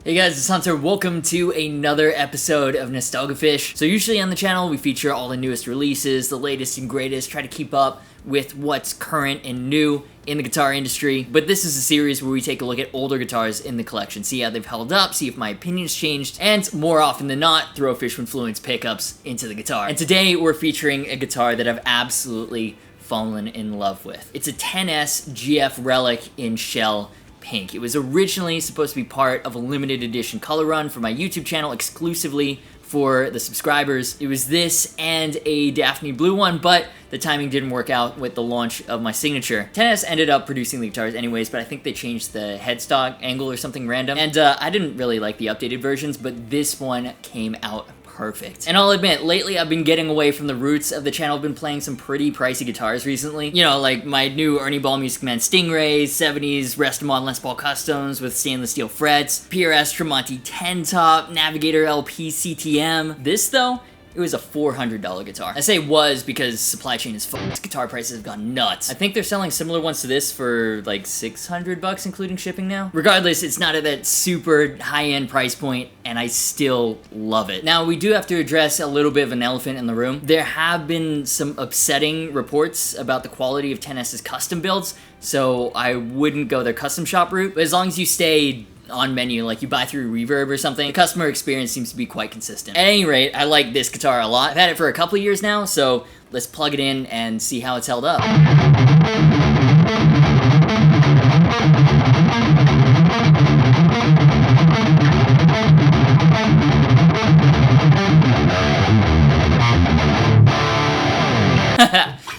Hey guys, it's Hunter. Welcome to another episode of NOSTALgufish. So usually on the channel, we feature all the newest releases, the latest and greatest, try to keep up with what's current and new in the guitar industry. But this is a series where we take a look at older guitars in the collection, see how they've held up, see if my opinion's changed, and more often than not, throw Fish Influence pickups into the guitar. And today we're featuring a guitar that I've absolutely fallen in love with. It's a 10S GF Relic in shell pink. It was originally supposed to be part of a limited edition color run for my YouTube channel exclusively for the subscribers. It was this and a Daphne blue one, but the timing didn't work out with the launch of my signature. 10S ended up producing the guitars anyways, but I think they changed the headstock angle or something random. And I didn't really like the updated versions, but this one came out perfect. And I'll admit, lately I've been getting away from the roots of the channel. I've been playing some pretty pricey guitars recently. You know, like my new Ernie Ball Music Man Stingrays, 70s Restomod Les Paul Customs with stainless steel frets, PRS Tremonti 10 Top, Navigator LP CTM. This though, it was a $400 guitar. I say was because supply chain is fucked. Guitar prices have gone nuts. I think they're selling similar ones to this for like $600 including shipping now. Regardless, it's not at that super high-end price point and I still love it. Now, we do have to address a little bit of an elephant in the room. There have been some upsetting reports about the quality of 10S's custom builds, so I wouldn't go their custom shop route, but as long as you stay on menu, like you buy through Reverb or something, the customer experience seems to be quite consistent. At any rate, I like this guitar a lot. I've had it for a couple of years now, so let's plug it in and see how it's held up.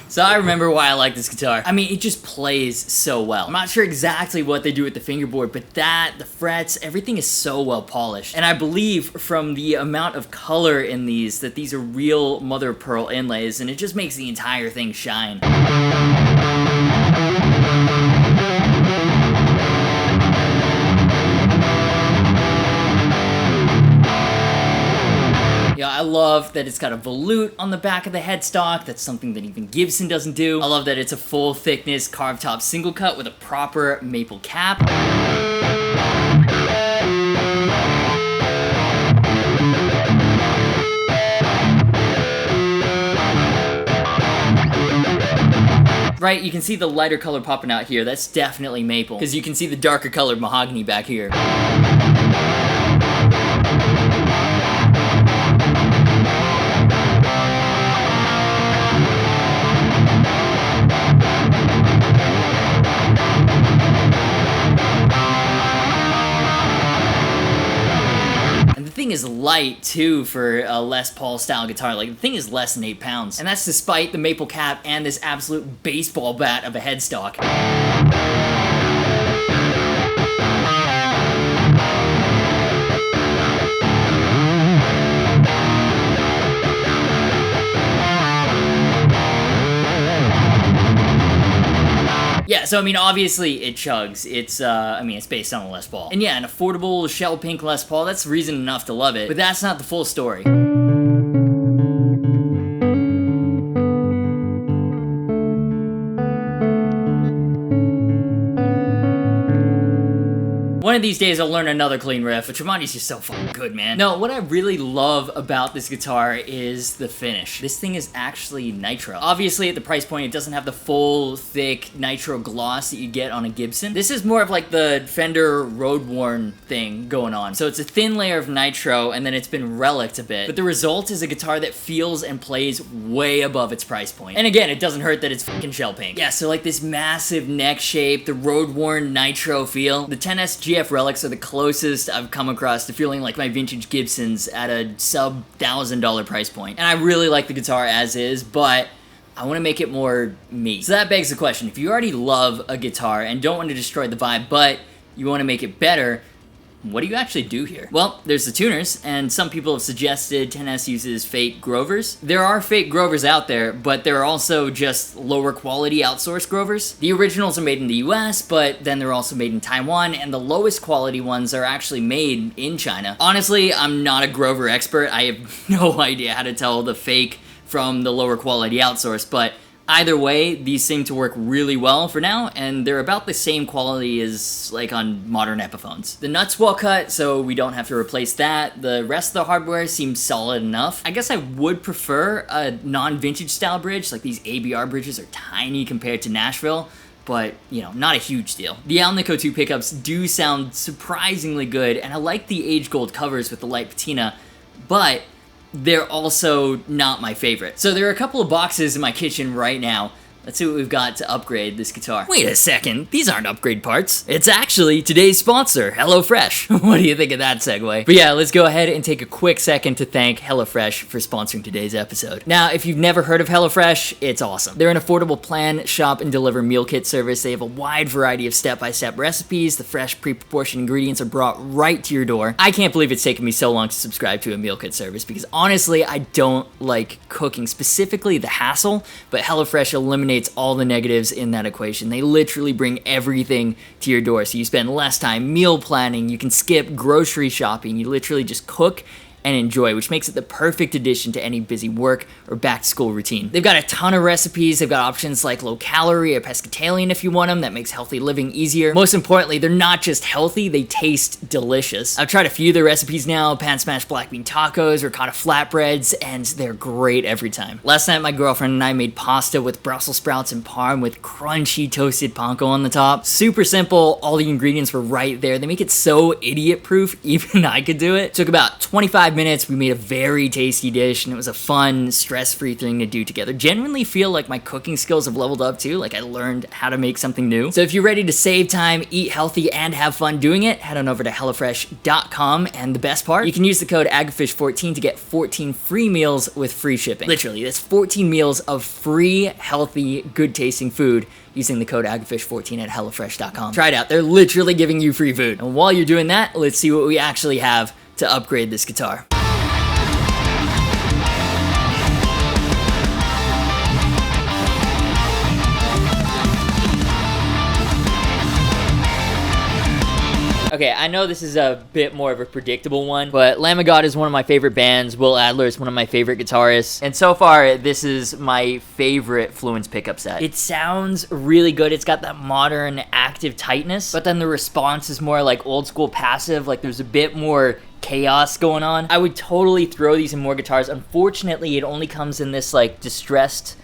So I remember why I like this guitar. I mean, it just plays so well. I'm not sure exactly what they do with the fingerboard, but the frets, everything is so well polished. And I believe from the amount of color in these, that these are real mother of pearl inlays, and it just makes the entire thing shine. Yeah, I love that it's got a volute on the back of the headstock. That's something that even Gibson doesn't do. I love that it's a full thickness carved top single cut with a proper maple cap. Right, you can see the lighter color popping out here. That's definitely maple, because you can see the darker colored mahogany back here. The thing is light too for a Les Paul style guitar. Like, the thing is less than 8 pounds, and that's despite the maple cap and this absolute baseball bat of a headstock. Yeah, so I mean, obviously it chugs. It's, it's based on a Les Paul. And yeah, an affordable shell pink Les Paul, that's reason enough to love it. But that's not the full story. One of these days I'll learn another clean riff, but Tremonti's just so fucking good, man. No, what I really love about this guitar is the finish. This thing is actually nitro. Obviously at the price point it doesn't have the full, thick nitro gloss that you get on a Gibson. This is more of like the Fender Road Worn thing going on. So it's a thin layer of nitro and then it's been reliced a bit. But the result is a guitar that feels and plays way above its price point. And again, it doesn't hurt that it's fucking shell pink. Yeah, so like this massive neck shape, the Road Worn nitro feel. The 10S GF Relics are the closest I've come across to feeling like my vintage Gibsons at a sub $1,000 price point. And I really like the guitar as is, but I want to make it more me. So that begs the question, if you already love a guitar and don't want to destroy the vibe, but you want to make it better, what do you actually do here? Well, there's the tuners, and some people have suggested 10S uses fake Grovers. There are fake Grovers out there, but there are also just lower quality outsourced Grovers. The originals are made in the US, but then they're also made in Taiwan, and the lowest quality ones are actually made in China. Honestly, I'm not a Grover expert. I have no idea how to tell the fake from the lower quality outsourced, but Either way, these seem to work really well for now, and they're about the same quality as like on modern Epiphones. The nut's well cut, so we don't have to replace that. The rest of the hardware seems solid enough. I guess I would prefer a non-vintage style bridge. Like, these ABR bridges are tiny compared to Nashville, but, you know, not a huge deal. The Alnico 2 pickups do sound surprisingly good, and I like the age gold covers with the light patina, but they're also not my favorite. So there are a couple of boxes in my kitchen right now. Let's see what we've got to upgrade this guitar. Wait a second, these aren't upgrade parts. It's actually today's sponsor, HelloFresh. What do you think of that segue? But yeah, let's go ahead and take a quick second to thank HelloFresh for sponsoring today's episode. Now, if you've never heard of HelloFresh, it's awesome. They're an affordable plan, shop, and deliver meal kit service. They have a wide variety of step-by-step recipes. The fresh, pre-proportioned ingredients are brought right to your door. I can't believe it's taken me so long to subscribe to a meal kit service because honestly, I don't like cooking, specifically the hassle, but HelloFresh eliminates all the negatives in that equation. They literally bring everything to your door, so you spend less time meal planning, you can skip grocery shopping, you literally just cook and enjoy, which makes it the perfect addition to any busy work or back-to-school routine. They've got a ton of recipes. They've got options like low-calorie or pescatarian if you want them. That makes healthy living easier. Most importantly, they're not just healthy, they taste delicious. I've tried a few of their recipes now, pan-smashed black bean tacos, ricotta flatbreads, and they're great every time. Last night, my girlfriend and I made pasta with Brussels sprouts and parm with crunchy toasted panko on the top. Super simple, all the ingredients were right there. They make it so idiot-proof, even I could do it. Took about 25 minutes, we made a very tasty dish, and it was a fun, stress-free thing to do together. Genuinely feel like my cooking skills have leveled up too, like I learned how to make something new. So if you're ready to save time, eat healthy, and have fun doing it, head on over to HelloFresh.com, and the best part, you can use the code Agufish14 to get 14 free meals with free shipping. Literally, that's 14 meals of free, healthy, good-tasting food using the code Agufish14 at HelloFresh.com. Try it out, they're literally giving you free food. And while you're doing that, let's see what we actually have to upgrade this guitar. Okay, I know this is a bit more of a predictable one, but Lamb of God is one of my favorite bands. Will Adler is one of my favorite guitarists. And so far, this is my favorite Fluence pickup set. It sounds really good. It's got that modern active tightness, but then the response is more like old school passive. Like there's a bit more chaos going on. I would totally throw these in more guitars. Unfortunately, it only comes in this like distressed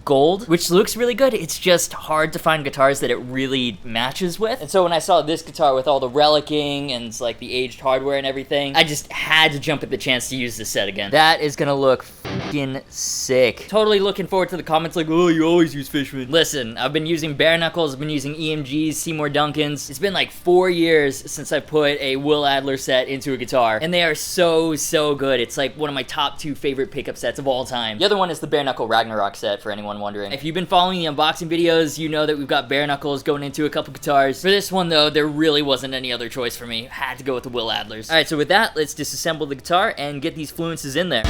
gold, which looks really good. It's just hard to find guitars that it really matches with. And so when I saw this guitar with all the relicing and like the aged hardware and everything, I just had to jump at the chance to use this set again. That is gonna look fucking sick. Totally looking forward to the comments like, oh, you always use Fishman. Listen, I've been using bare knuckles, I've been using EMGs, Seymour Duncans. It's been like 4 years since I put a Will Adler set into a guitar, and they are so good. It's like one of my top 2 favorite pickup sets of all time. The other one is the bare knuckle Ragnarok set, for anyone wondering. If you've been following the unboxing videos, you know that we've got bare knuckles going into a couple guitars. For this one though, there really wasn't any other choice for me. Had to go with the Will Adlers. Alright, so with that, let's disassemble the guitar and get these Fluences in there.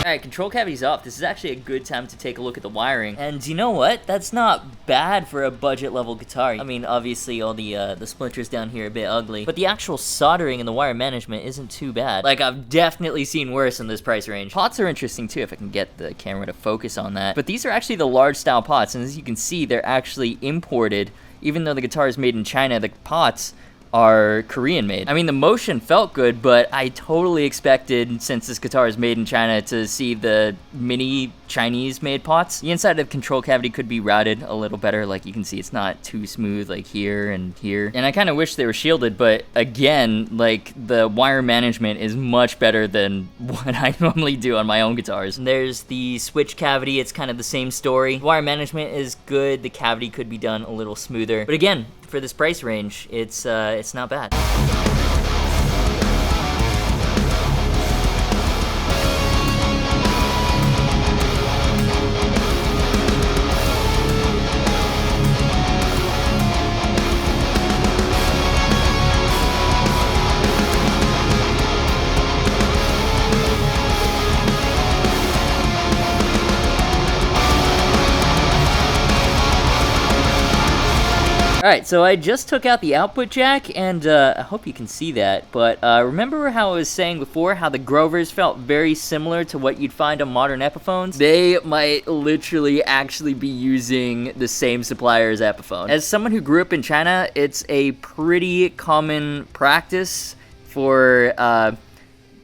Alright, control cavity's off. This is actually a good time to take a look at the wiring. And you know what? That's not bad for a budget level guitar. I mean, obviously all the splinters down here are a bit ugly, but the actual soldering and the wire management isn't too bad. Like, I've definitely seen worse in this price range. Pots are interesting too, if I can get the camera to focus on that. But these are actually the large style pots, and as you can see, they're actually imported. Even though the guitar is made in China, the pots are Korean made. I mean, the motion felt good, but I totally expected, since this guitar is made in China, to see the mini Chinese made pots. The inside of the control cavity could be routed a little better. Like you can see, it's not too smooth like here and here. And I kind of wish they were shielded, but again, like the wire management is much better than what I normally do on my own guitars. And there's the switch cavity. It's kind of the same story. The wire management is good. The cavity could be done a little smoother. But again, for this price range, it's not bad. Alright, so I just took out the output jack, and I hope you can see that, but remember how I was saying before how the Grovers felt very similar to what you'd find on modern Epiphones? They might literally actually be using the same supplier as Epiphone. As someone who grew up in China, it's a pretty common practice for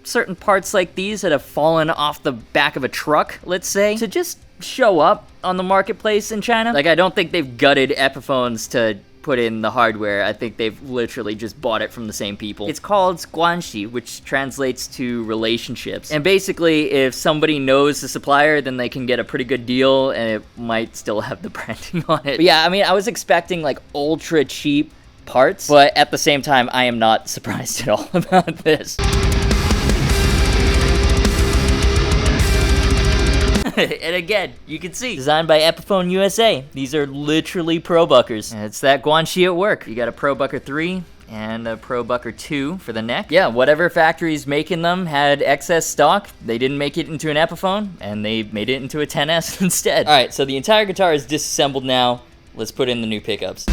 certain parts like these that have fallen off the back of a truck, let's say, to just show up on the marketplace in China. Like, I don't think they've gutted Epiphones to put in the hardware. I think they've literally just bought it from the same people. It's called guanxi, which translates to relationships. And basically, if somebody knows the supplier, then they can get a pretty good deal, and it might still have the branding on it. But yeah, I mean, I was expecting like ultra cheap parts, but at the same time, I am not surprised at all about this. And again, you can see, designed by Epiphone USA. These are literally Pro Buckers. And it's that guanxi at work. You got a Pro Bucker 3 and a Pro Bucker 2 for the neck. Yeah, whatever factory's making them had excess stock. They didn't make it into an Epiphone, and they made it into a 10S instead. All right, so the entire guitar is disassembled now. Let's put in the new pickups.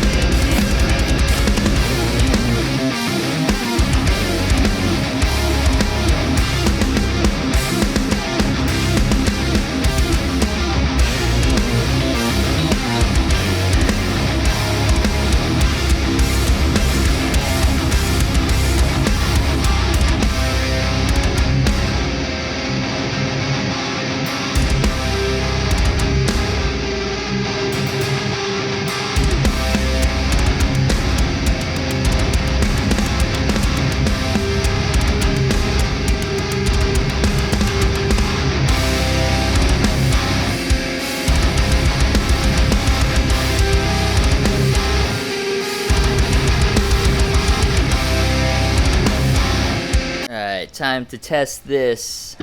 Time to test this.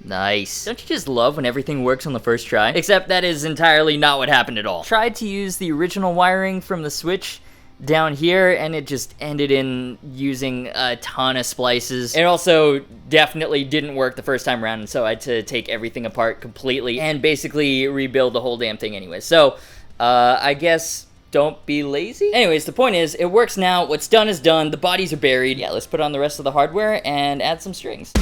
Nice. Don't you just love when everything works on the first try? Except that is entirely not what happened at all. Tried to use the original wiring from the switch down here, and it just ended in using a ton of splices. It also definitely didn't work the first time around, and so I had to take everything apart completely and basically rebuild the whole damn thing anyway. So, I guess don't be lazy. Anyways, the point is, it works now. What's done is done. The bodies are buried. Yeah, let's put on the rest of the hardware and add some strings.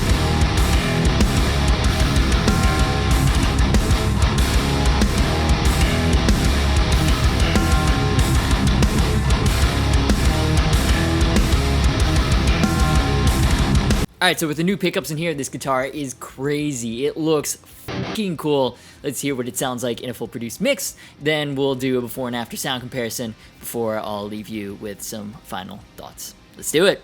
Alright, so with the new pickups in here, this guitar is crazy. It looks fucking cool. Let's hear what it sounds like in a full produced mix. Then we'll do a before and after sound comparison before I'll leave you with some final thoughts. Let's do it.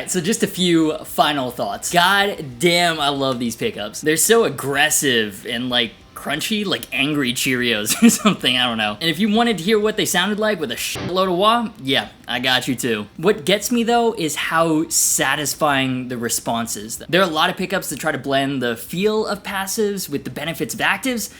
Alright, so just a few final thoughts. God damn, I love these pickups. They're so aggressive and like crunchy, like angry Cheerios or something, I don't know. And if you wanted to hear what they sounded like with a shitload of wah, yeah, I got you too. What gets me though is how satisfying the response is. There are a lot of pickups that try to blend the feel of passives with the benefits of actives.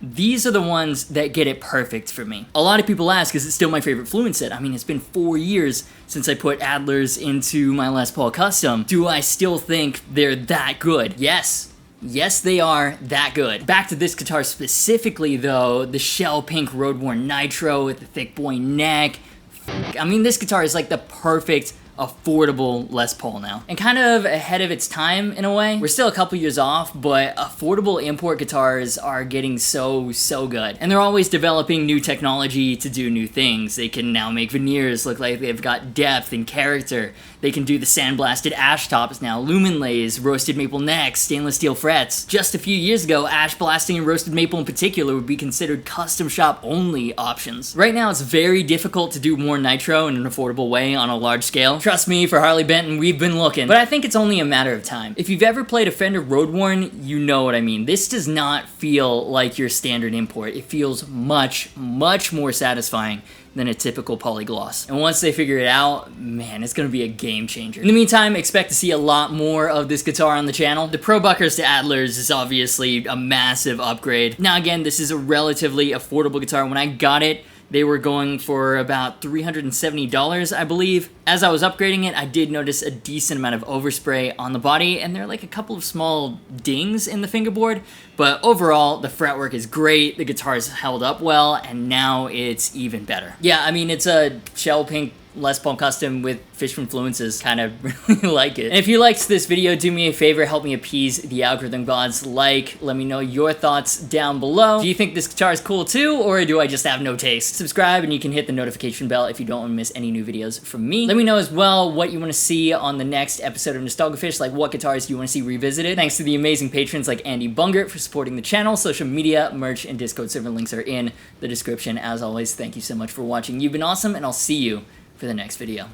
These are the ones that get it perfect for me. A lot of people ask, is it still my favorite Fluent set? I mean, it's been 4 years since I put Adlers into my Les Paul Custom. Do I still think they're that good? Yes. Yes, they are that good. Back to this guitar specifically though, the shell pink Road-Worn Nitro with the thick boy neck. I mean, this guitar is like the perfect affordable Les Paul now. And kind of ahead of its time in a way. We're still a couple years off, but affordable import guitars are getting so good. And they're always developing new technology to do new things. They can now make veneers look like they've got depth and character. They can do the sandblasted ash tops now, lumen lays, roasted maple necks, stainless steel frets. Just a few years ago, ash blasting and roasted maple in particular would be considered custom shop only options. Right now, it's very difficult to do more nitro in an affordable way on a large scale. Trust me, for Harley Benton, we've been looking. But I think it's only a matter of time. If you've ever played a Fender Road-Worn, you know what I mean. This does not feel like your standard import. It feels much more satisfying than a typical polygloss. And once they figure it out, man, it's gonna be a game changer. In the meantime, expect to see a lot more of this guitar on the channel. The Pro Buckers to Adlers is obviously a massive upgrade. Now again, this is a relatively affordable guitar. When I got it, they were going for about $370, I believe. As I was upgrading it, I did notice a decent amount of overspray on the body, and there are like a couple of small dings in the fingerboard, but overall, the fretwork is great, the guitar's held up well, and now it's even better. Yeah, I mean, it's a shell pink Les Paul Custom with fish influences, kind of really like it. And if you liked this video, do me a favor, help me appease the algorithm gods. Let me know your thoughts down below. Do you think this guitar is cool too, or do I just have no taste? Subscribe and you can hit the notification bell if you don't want to miss any new videos from me. Let me know as well what you want to see on the next episode of NOSTALgufish, like what guitars you want to see revisited. Thanks to the amazing patrons like Andy Bungert for supporting the channel. Social media, merch, and Discord server links are in the description. As always, thank you so much for watching. You've been awesome, and I'll see you for the next video.